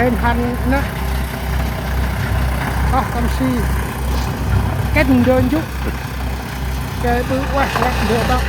lên hành nữa con si kết đơn giúp cái bự quá lại được đâu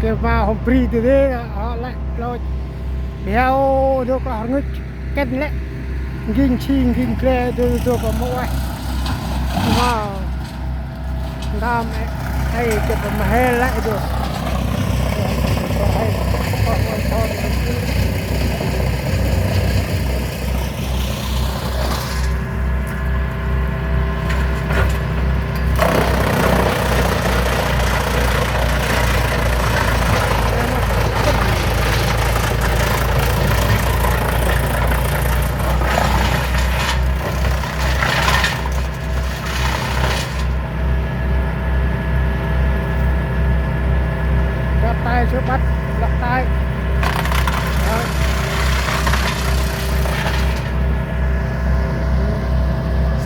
cái vào hôm pri từ đây họ lại lo béo được có ngứt kết lại gin chinh gin kle được có mỗi mà làm hay cái mà hay lại được bắt lọc tay. Đó.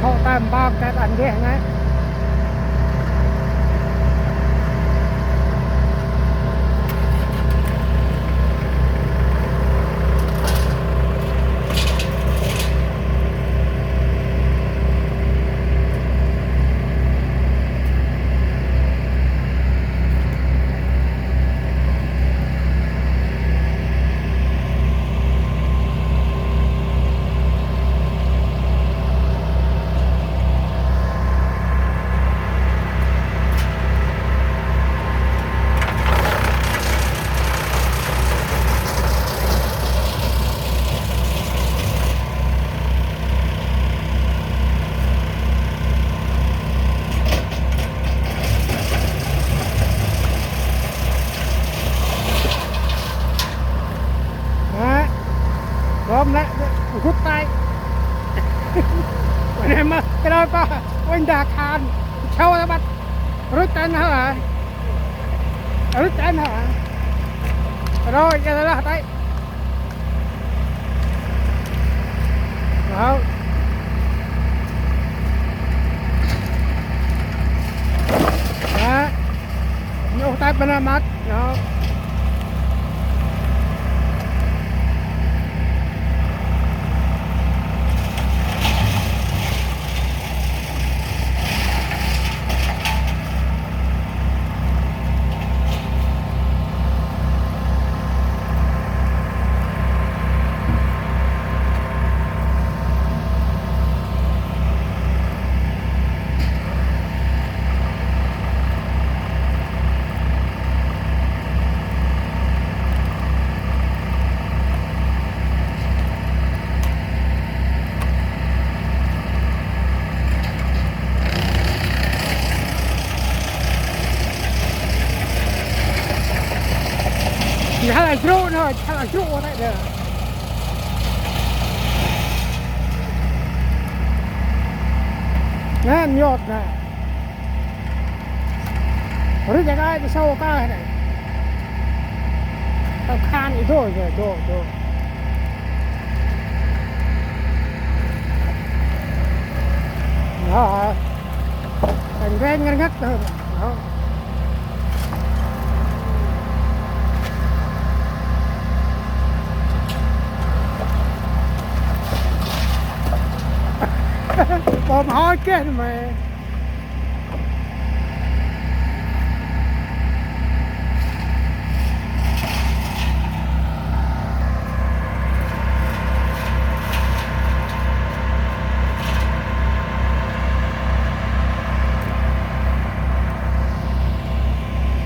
Sau tay ba cái anh ghé ngay. Gom lại rút tay. Anh em cái đó có anh đã khan sau đó bắt rút tay hả, rút tay hả, rồi cái đó tay đó. Đó nhô tay bên mặt đó. Chắc là rượu nữa, chắc là rượu đấy được. Nè, nhọt nè. Rồi cái cái sau cái này. Tao khan đi thôi rồi, thôi. Đó. Thành ven ngăn ngắt thôi. Đó. Bom hói kết mà.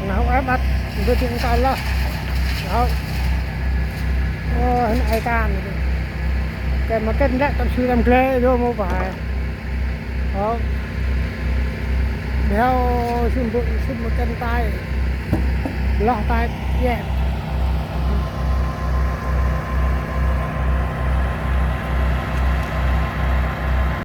Nào em bắt tôi chịu tay lo. Đó. Ôi ai can cái mà cái đấy tao suy làm ghê rồi mua phải. Đó. Đeo xin một cân tay lọ tay yeah.